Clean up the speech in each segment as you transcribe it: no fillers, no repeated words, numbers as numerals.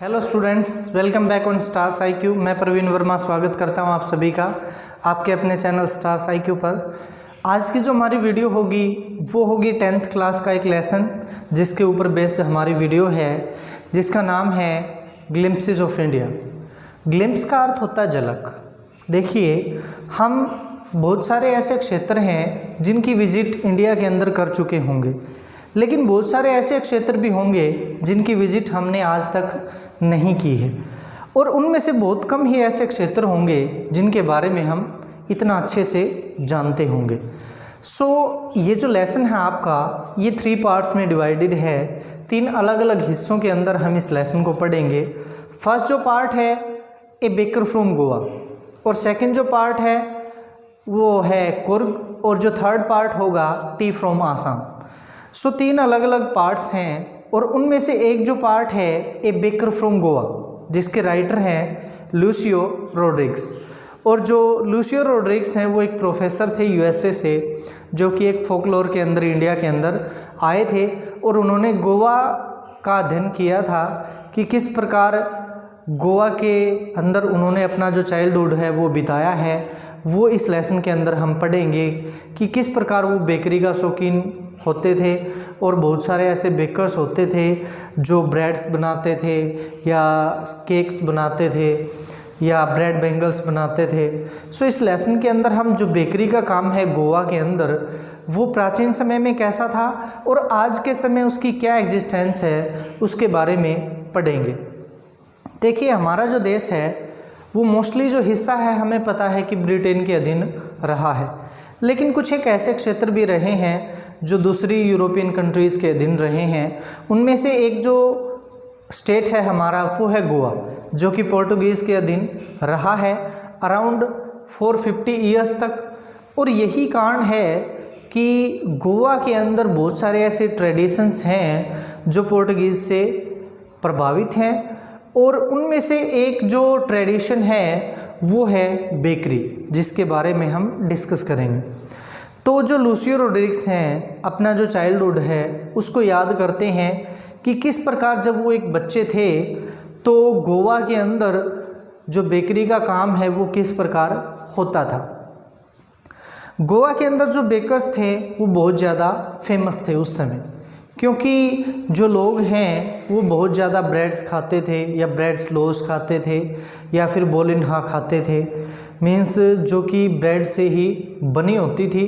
Hello students, welcome back on stars IQ। मैं प्रवीण वर्मा स्वागत करता हूं आप सभी का आपके अपने चैनल स्टार्स IQ पर। आज की जो हमारी वीडियो होगी वो होगी 10th क्लास का एक लेसन जिसके ऊपर बेस्ड हमारी वीडियो है, जिसका नाम है ग्लिम्पसेस ऑफ इंडिया। ग्लिम्प्स का अर्थ होता है झलक। देखिए, हम बहुत सारे ऐसे क्षेत्र हैं जिनकी विजिट इंडिया के अंदर कर चुके होंगे, लेकिन बहुत सारे ऐसे क्षेत्र भी होंगे जिनकी विजिट हमने आज तक नहीं की है, और उनमें से बहुत कम ही ऐसे क्षेत्र होंगे जिनके बारे में हम इतना अच्छे से जानते होंगे। ये जो लेसन है आपका, ये 3 पार्ट्स में डिवाइडेड है। 3 अलग अलग हिस्सों के अंदर हम इस लेसन को पढ़ेंगे। फर्स्ट जो पार्ट है ए बेकर फ्रॉम गोवा, और सेकंड जो पार्ट है वो है कुर्ग, और जो थर्ड पार्ट होगा टी फ्रॉम आसाम। 3 अलग अलग पार्ट्स हैं, और उनमें से एक जो पार्ट है ए बेकर फ्रॉम गोवा, जिसके राइटर हैं लूसियो रोड्रिग्स। और जो लूसियो रोड्रिग्स हैं वो एक प्रोफेसर थे USA से, जो कि एक फोकलोर के अंदर इंडिया के अंदर आए थे, और उन्होंने गोवा का अध्ययन किया था कि किस प्रकार गोवा के अंदर उन्होंने अपना जो चाइल्डहुड है वो बिताया है। वो इस लेसन के अंदर हम पढ़ेंगे कि किस प्रकार वो बेकरी का शौकीन होते थे, और बहुत सारे ऐसे बेकर्स होते थे जो ब्रेड्स बनाते थे या केक्स बनाते थे या ब्रेड बेंगल्स बनाते थे। इस लेसन के अंदर हम जो बेकरी का काम है गोवा के अंदर, वो प्राचीन समय में कैसा था और आज के समय उसकी क्या एग्जिस्टेंस है, उसके बारे में पढ़ेंगे। देखिए, हमारा जो देश है वो मोस्टली जो हिस्सा है हमें पता है कि ब्रिटेन के अधीन रहा है, लेकिन कुछ एक ऐसे क्षेत्र भी रहे हैं जो दूसरी यूरोपियन कंट्रीज़ के अधीन रहे हैं। उनमें से एक जो स्टेट है हमारा वो है गोवा, जो कि पोर्टुगीज़ के अधीन रहा है अराउंड 450 ईयर्स तक। और यही कारण है कि गोवा के अंदर बहुत सारे ऐसे ट्रेडिशंस हैं जो पोर्टुगीज़ से प्रभावित हैं, और उनमें से एक जो ट्रेडिशन है वो है बेकरी, जिसके बारे में हम डिस्कस करेंगे। तो जो लूसियो रोड्रिग्स हैं अपना जो चाइल्डहुड है उसको याद करते हैं कि किस प्रकार जब वो एक बच्चे थे तो गोवा के अंदर जो बेकरी का काम है वो किस प्रकार होता था। गोवा के अंदर जो बेकर्स थे वो बहुत ज़्यादा फेमस थे उस समय, क्योंकि जो लोग हैं वो बहुत ज़्यादा ब्रेड्स खाते थे या ब्रेड स्लोस खाते थे या फिर बोलिन्हा खाते थे, मीन्स जो कि ब्रेड से ही बनी होती थी।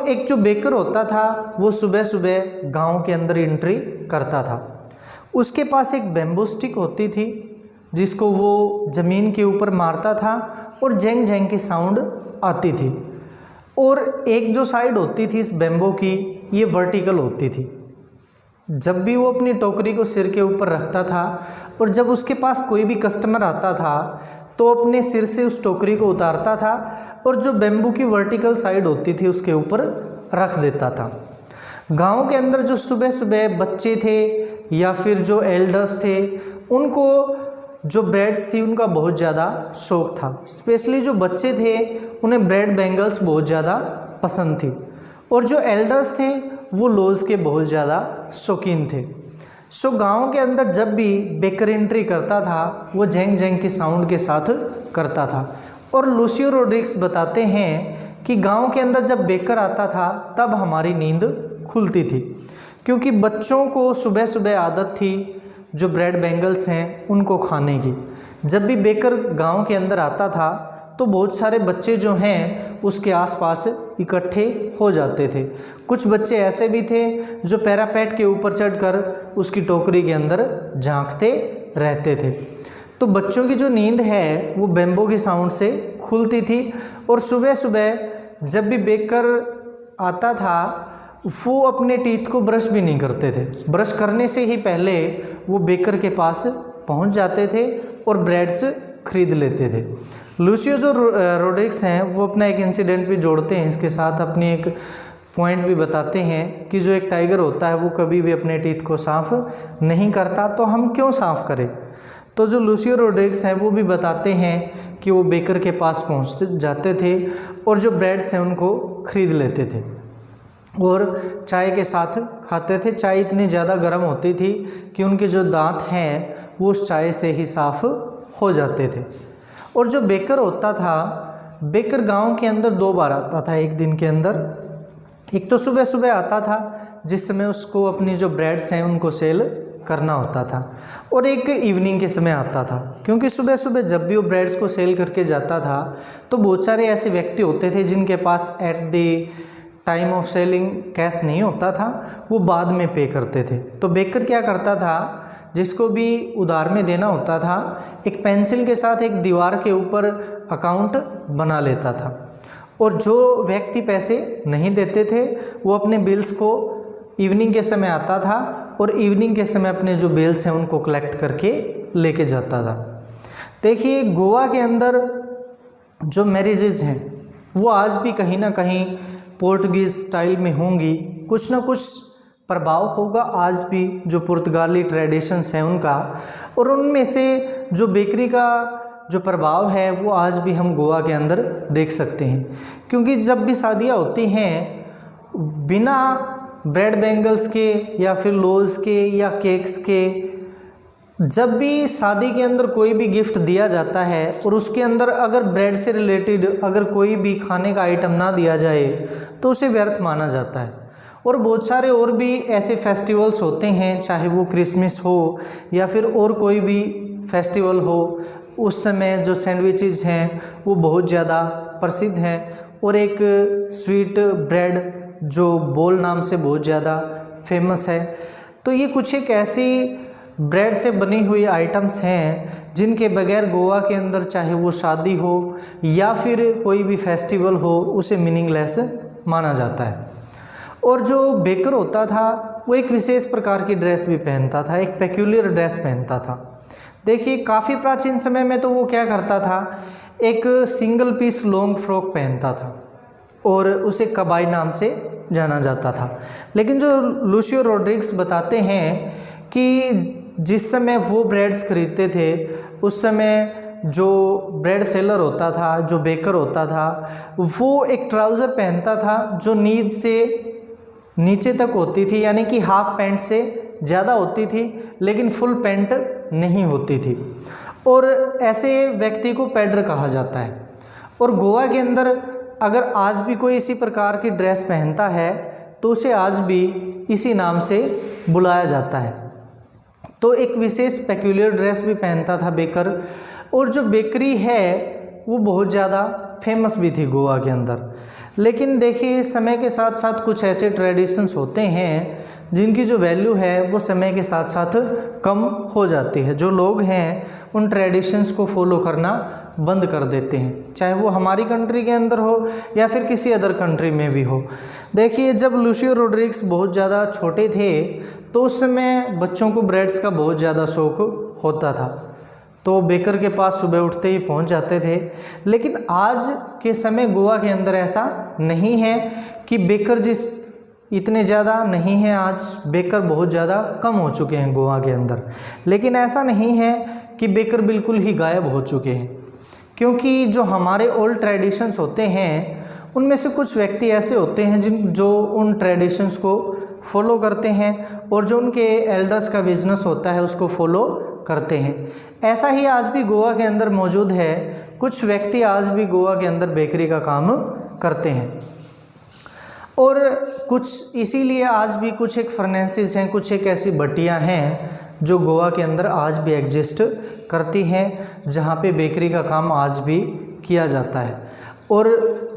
एक जो बेकर होता था वो सुबह सुबह गांव के अंदर एंट्री करता था। उसके पास एक बैम्बू स्टिक होती थी जिसको वो ज़मीन के ऊपर मारता था और जेंग जेंग की साउंड आती थी। और एक जो साइड होती थी इस बैम्बू की, ये वर्टिकल होती थी। जब भी वो अपनी टोकरी को सिर के ऊपर रखता था और जब उसके पास कोई भी कस्टमर आता था तो अपने सिर से उस टोकरी को उतारता था और जो बैम्बू की वर्टिकल साइड होती थी उसके ऊपर रख देता था। गांव के अंदर जो सुबह सुबह बच्चे थे या फिर जो एल्डर्स थे, उनको जो ब्रेड्स थी उनका बहुत ज़्यादा शौक़ था। स्पेशली जो बच्चे थे उन्हें ब्रेड बेंगल्स बहुत ज़्यादा पसंद थी, और जो एल्डर्स थे वो लॉज के बहुत ज़्यादा शौकीन थे। गांव के अंदर जब भी बेकर एंट्री करता था वो जेंग जेंग की साउंड के साथ करता था। और लूसियो रोड्रिग्स बताते हैं कि गांव के अंदर जब बेकर आता था तब हमारी नींद खुलती थी, क्योंकि बच्चों को सुबह सुबह आदत थी जो ब्रेड बेंगल्स हैं उनको खाने की। जब भी बेकर गांव के अंदर आता था तो बहुत सारे बच्चे जो हैं उसके आसपास इकट्ठे हो जाते थे। कुछ बच्चे ऐसे भी थे जो पैरापेट के ऊपर चढ़कर उसकी टोकरी के अंदर झांकते रहते थे। तो बच्चों की जो नींद है वो बैम्बू की साउंड से खुलती थी, और सुबह सुबह जब भी बेकर आता था वो अपने टीथ को ब्रश भी नहीं करते थे। ब्रश करने से ही पहले वो बेकर के पास पहुंच जाते थे और ब्रेड्स खरीद लेते थे। लूसियो जो रोड्रिग्स हैं वो अपना एक इंसिडेंट भी जोड़ते हैं इसके साथ, अपनी एक पॉइंट भी बताते हैं कि जो एक टाइगर होता है वो कभी भी अपने टीथ को साफ़ नहीं करता, तो हम क्यों साफ़ करें। तो जो लूसियो रोड्रिग्स हैं वो भी बताते हैं कि वो बेकर के पास पहुंचते जाते थे और जो ब्रेड्स हैं उनको खरीद लेते थे और चाय के साथ खाते थे। चाय इतनी ज़्यादा गर्म होती थी कि उनके जो दांत हैं वो उस चाय से ही साफ़ हो जाते थे। और जो बेकर होता था, बेकर गांव के अंदर 2 बार आता था एक दिन के अंदर। एक तो सुबह सुबह आता था जिस समय उसको अपनी जो ब्रेड्स हैं उनको सेल करना होता था, और एक इवनिंग के समय आता था, क्योंकि सुबह सुबह जब भी वो ब्रेड्स को सेल करके जाता था तो बहुत सारे ऐसे व्यक्ति होते थे जिनके पास at the time of selling cash नहीं होता था, वो बाद में पे करते थे। तो बेकर क्या करता था, जिसको भी उधार में देना होता था, एक पेंसिल के साथ एक दीवार के ऊपर अकाउंट बना लेता था, और जो व्यक्ति पैसे नहीं देते थे वो अपने बिल्स को इवनिंग के समय आता था और इवनिंग के समय अपने जो बिल्स हैं उनको कलेक्ट करके लेके जाता था। देखिए, गोवा के अंदर जो मैरिजेज हैं वो आज भी कहीं ना कहीं पोर्टुगीज़ स्टाइल में होंगी, कुछ ना कुछ प्रभाव होगा आज भी जो पुर्तगाली ट्रेडिशंस हैं उनका, और उनमें से जो बेकरी का जो प्रभाव है वो आज भी हम गोवा के अंदर देख सकते हैं। क्योंकि जब भी शादियाँ होती हैं, बिना ब्रेड बैंगल्स के या फिर लोज के या केक्स के, जब भी शादी के अंदर कोई भी गिफ्ट दिया जाता है और उसके अंदर अगर ब्रेड से रिलेटेड अगर कोई भी खाने का आइटम ना दिया जाए तो उसे व्यर्थ माना जाता है। और बहुत सारे और भी ऐसे फेस्टिवल्स होते हैं, चाहे वो क्रिसमस हो या फिर और कोई भी फेस्टिवल हो, उस समय जो सैंडविचेस हैं वो बहुत ज़्यादा प्रसिद्ध हैं, और एक स्वीट ब्रेड जो बोल नाम से बहुत ज़्यादा फेमस है। तो ये कुछ एक ऐसी ब्रेड से बनी हुई आइटम्स हैं जिनके बगैर गोवा के अंदर चाहे वो शादी हो या फिर कोई भी फेस्टिवल हो उसे मीनिंगलेस माना जाता है। और जो बेकर होता था वो एक विशेष प्रकार की ड्रेस भी पहनता था, एक पेक्यूलियर ड्रेस पहनता था। देखिए, काफ़ी प्राचीन समय में तो वो क्या करता था, एक सिंगल पीस लॉन्ग फ्रॉक पहनता था और उसे कबाई नाम से जाना जाता था। लेकिन जो लूसियो रोड्रिग्स बताते हैं कि जिस समय वो ब्रेड्स खरीदते थे उस समय जो ब्रेड सेलर होता था, जो बेकर होता था, वो एक ट्राउज़र पहनता था जो नीज से नीचे तक होती थी, यानी कि हाफ पैंट से ज़्यादा होती थी लेकिन फुल पैंट नहीं होती थी, और ऐसे व्यक्ति को पैडर कहा जाता है। और गोवा के अंदर अगर आज भी कोई इसी प्रकार की ड्रेस पहनता है तो उसे आज भी इसी नाम से बुलाया जाता है। तो एक विशेष पेक्यूलियर ड्रेस भी पहनता था बेकर। और जो बेकरी है वो बहुत ज़्यादा फेमस भी थी गोवा के अंदर। लेकिन देखिए, समय के साथ साथ कुछ ऐसे ट्रेडिशंस होते हैं जिनकी जो वैल्यू है वो समय के साथ साथ कम हो जाती है। जो लोग हैं उन ट्रेडिशंस को फॉलो करना बंद कर देते हैं, चाहे वो हमारी कंट्री के अंदर हो या फिर किसी अदर कंट्री में भी हो। देखिए, जब लूसियो रोड्रिग्स बहुत ज़्यादा छोटे थे तो उस समय बच्चों को ब्रेड्स का बहुत ज़्यादा शौक़ होता था, तो बेकर के पास सुबह उठते ही पहुंच जाते थे। लेकिन आज के समय गोवा के अंदर ऐसा नहीं है कि बेकर जिस इतने ज़्यादा नहीं है, आज बेकर बहुत ज़्यादा कम हो चुके हैं गोवा के अंदर। लेकिन ऐसा नहीं है कि बेकर बिल्कुल ही गायब हो चुके हैं, क्योंकि जो हमारे ओल्ड ट्रेडिशंस होते हैं उनमें से कुछ व्यक्ति ऐसे होते हैं जो उन ट्रेडिशंस को फॉलो करते हैं और जो उनके एल्डर्स का बिजनेस होता है उसको फॉलो करते हैं। ऐसा ही आज भी गोवा के अंदर मौजूद है। कुछ व्यक्ति आज भी गोवा के अंदर बेकरी का काम करते हैं, और कुछ इसीलिए आज भी कुछ एक फर्नेसेस हैं, कुछ एक ऐसी भट्टियाँ हैं जो गोवा के अंदर आज भी एग्जिस्ट करती हैं, जहाँ पे बेकरी का काम आज भी किया जाता है। और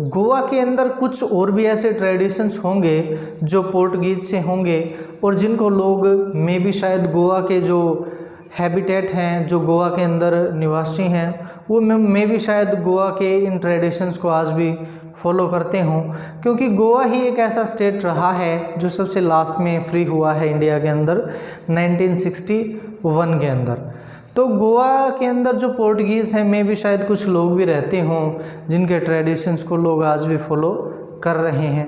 गोवा के अंदर कुछ और भी ऐसे ट्रेडिशंस होंगे जो पोर्टुगीज़ से होंगे और जिनको लोग मे भी शायद गोवा के जो हैबिटेट हैं, जो गोवा के अंदर निवासी हैं, वो मे भी शायद गोवा के इन ट्रेडिशंस को आज भी फॉलो करते हों, क्योंकि गोवा ही एक ऐसा स्टेट रहा है जो सबसे लास्ट में फ्री हुआ है इंडिया के अंदर 1961 के अंदर। तो गोवा के अंदर जो पोर्टुगीज़ हैं में भी शायद कुछ लोग भी रहते हों जिनके ट्रेडिशंस को लोग आज भी फॉलो कर रहे हैं।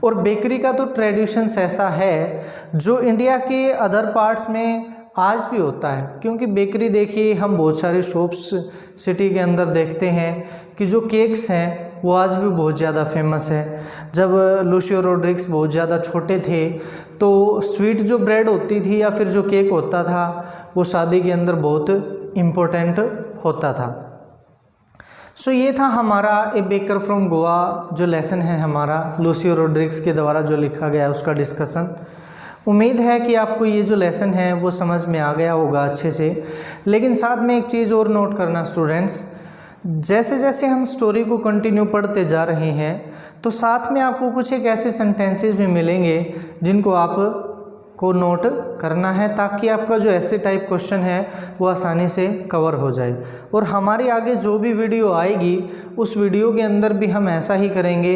और बेकरी का तो ट्रेडिशंस ऐसा है जो इंडिया के अदर पार्ट्स में आज भी होता है, क्योंकि बेकरी देखिए हम बहुत सारे शॉप्स सिटी के अंदर देखते हैं कि जो केक्स हैं वो आज भी बहुत ज़्यादा फेमस है। जब लूसियो रोड्रिग्स बहुत ज़्यादा छोटे थे तो स्वीट जो ब्रेड होती थी या फिर जो केक होता था वो शादी के अंदर बहुत इम्पोर्टेंट होता था। सो ये था हमारा ए बेकर फ्रॉम गोवा जो लेसन है हमारा लूसियो रोड्रिग्स के द्वारा जो लिखा गया है उसका डिस्कशन। उम्मीद है कि आपको ये जो लेसन है वो समझ में आ गया होगा अच्छे से। लेकिन साथ में एक चीज़ और नोट करना स्टूडेंट्स, जैसे जैसे हम स्टोरी को कंटिन्यू पढ़ते जा रहे हैं तो साथ में आपको कुछ एक ऐसे सेंटेंसेस भी मिलेंगे जिनको आप को नोट करना है ताकि आपका जो ऐसे टाइप क्वेश्चन है वो आसानी से कवर हो जाए। और हमारी आगे जो भी वीडियो आएगी उस वीडियो के अंदर भी हम ऐसा ही करेंगे।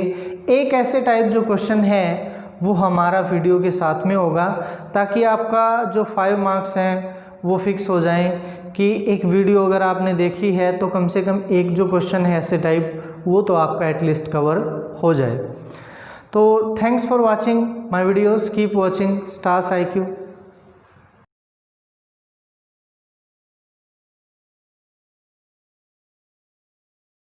एक ऐसे टाइप जो क्वेश्चन है वो हमारा वीडियो के साथ में होगा ताकि आपका जो 5 मार्क्स हैं वो फिक्स हो जाएं कि एक वीडियो अगर आपने देखी है तो कम से कम एक जो क्वेश्चन है ऐसे टाइप वो तो आपका एटलीस्ट कवर हो जाए। तो thanks for watching my videos, keep watching stars IQ।